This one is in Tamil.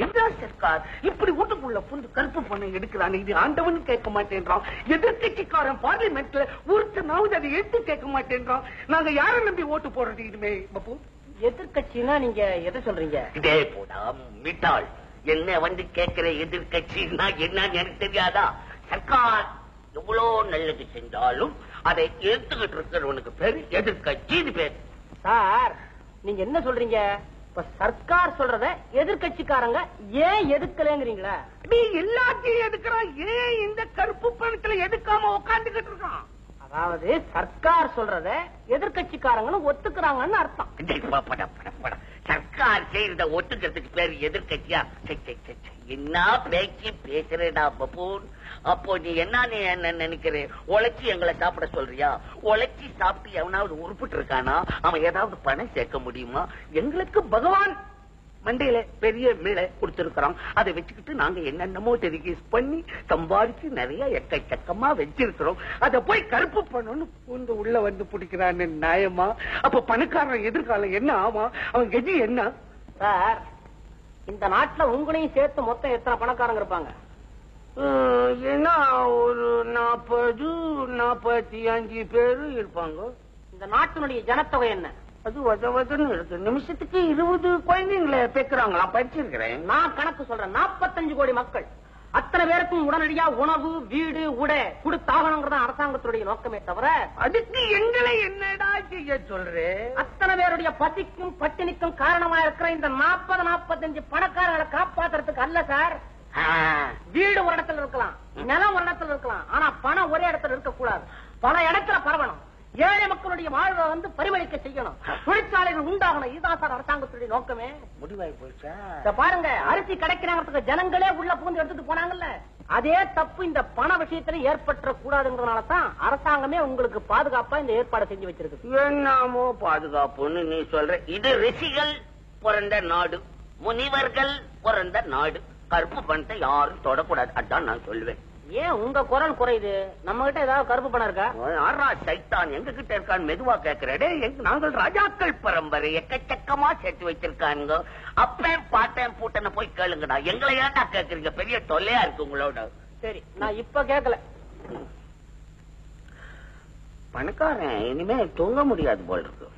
என்ன சர்க்கார் இப்படி வீட்டுக்குள்ள புந்து கருப்பு பணம் எடுக்கிறான்? இது ஆண்டவன் கேட்க மாட்டேன்றான். எதிர்கட்சிக்காரன் பார்லிமெண்ட்ல ஒருத்தனாவது அதை எடுத்து கேட்க மாட்டேன்றான். நாங்க யாரை நம்பி ஓட்டு போடுறது இனிமே? பப்பு, எதிர்கட்சினா நீங்க எதை சொல்றீங்க? இதே போடா மிட்டாள், என்ன வந்து கேட்கிற எதிர்கட்சின்னா என்னன்னு எனக்கு தெரியாதா? சர்க்கார் எவ்வளவு நல்லது செஞ்சாலும் அதை எடுத்துக்கிட்டு இருக்கிறவனுக்கு பேரு எதிர்கட்சி பேரு. சார் நீங்க என்ன சொல்றீங்க? இப்ப சர்க்கார் சொல்றத எதிர்கட்சிக்காரங்க ஏன் எதுக்கலங்கிறீங்களா? நீ எல்லாத்தையும் எதுக்குறான், ஏன் இந்த கருப்பு பணத்துல எதுக்காம உட்காந்துக்கிட்டு இருக்கான்? அதாவது சர்க்கார் சொல்றத எதிர்கட்சிக்காரங்களும் ஒத்துக்கிறாங்கன்னு அர்த்தம். சர்க்கார் செய்யறத ஒத்துக்கிறதுக்கு பேரு எதிர்கட்சியா? என்ன பேச்சு பேசுறேடா பப்பூன். அப்போ நீ என்ன நினைக்கிற? உழைச்சி எங்களை சாப்பிட சொல்றியா? உழைச்சி சாப்பிட்டு எவனாவது உருப்பிட்டு இருக்கானா? அவன் ஏதாவது பணம் சேர்க்க முடியுமா? எங்களுக்கு பகவான் மண்டையில பெரிய மீளை கொடுத்திருக்கிறோம். அதை வச்சுக்கிட்டு நாங்க என்னென்னமோ டெலிகேஸ் பண்ணி சம்பாதிச்சு நிறைய எக்கச்சக்கமா வச்சிருக்கிறோம். அதை போய் கருப்பு பண்ணணும்னு பூந்து உள்ள வந்து பிடிக்கிறான்னு நியாயமா? அப்ப பணக்காரன் எதிர்காலம் என்ன ஆமா? அவன் கெஜி என்ன? சார் இந்த நாட்டுல உங்களையும் சேர்த்து மொத்தம் எத்தனை பணக்காரங்க இருப்பாங்க? ஏன்னா ஒரு 40-45 பேரு இருப்பாங்க. இந்த நாட்டினுடைய ஜனத்தொகை என்ன? அது வதவதுன்னு இருக்கு. நிமிஷத்துக்கு 20 குழந்தைங்களை பேக்குறாங்களா? படிச்சிருக்கிறேன். நான் கணக்கு சொல்றேன். 45 கோடி மக்கள். அத்தனை பேருக்கும் உடனடியா உணவு, வீடு, உடை கொடுத்தாகணுங்கிறத அரசாங்கத்துடைய நோக்கமே தவிர அதுக்கு எங்களை என்னடா செய்ய சொல்றேன்? அத்தனை பேருடைய பசிக்கும் பட்டினிக்கும் காரணமா இருக்கிற இந்த 40-45 பணக்காரர்களை காப்பாத்துறதுக்கு அல்ல சார். வீடு ஒரு இடத்துல இருக்கலாம், நிலம் ஒரு இடத்துல இருக்கலாம், ஆனா பணம் ஒரே இடத்துல இருக்க கூடாது. பல இடத்துல பரவணும். ஏழை மக்களுடைய வாழ்வை வந்து பரிமளிக்க செய்யணும். தொழிற்சாலைகள் உண்டாகணும். இதுதான் சார் அரசாங்கத்துடைய நோக்கமே. முடிவாய் போச்சா? பாருங்க, அரிசி கிடைக்கிறாங்கிறதுக்கு ஜனங்களே உள்ள புகுந்து எடுத்துட்டு போனாங்கல்ல, அதே தப்பு இந்த பண விஷயத்துல ஏற்பட்ட கூடாதுங்கிறதுனாலதான் அரசாங்கமே உங்களுக்கு பாதுகாப்பா இந்த ஏற்பாடு செஞ்சு வச்சிருக்கு. என்னமோ பாதுகாப்புன்னு நீ சொல்ற. இது ரிஷிகள் பிறந்த நாடு, முனிவர்கள் பிறந்த நாடு. கருப்பு பணத்தை யாரும் தொடக்கூடாது, அதான் நான் சொல்லுவேன். ஏன் உங்க குரல் குறையுது? நம்ம கிட்ட ஏதாவது கருப்பு பணம் இருக்கா? ஆறா சைத்தான் எங்க கிட்ட இருக்கான்னு மெதுவா கேக்குறே. நாங்கள் ராஜாக்கள் பரம்பரை, எக்கச்சக்கமா சேர்த்து வச்சிருக்காங்க. அப்பேன் பாட்டேன் பூட்டனை போய் கேளுங்கடா. எங்களை ஏன்டா கேக்குறீங்க? பெரிய தொல்லையா இருக்கு உங்களோட. சரி, நான் இப்ப கேட்கல. பணக்காரன் இனிமே தூங்க முடியாது போல் இருக்கு.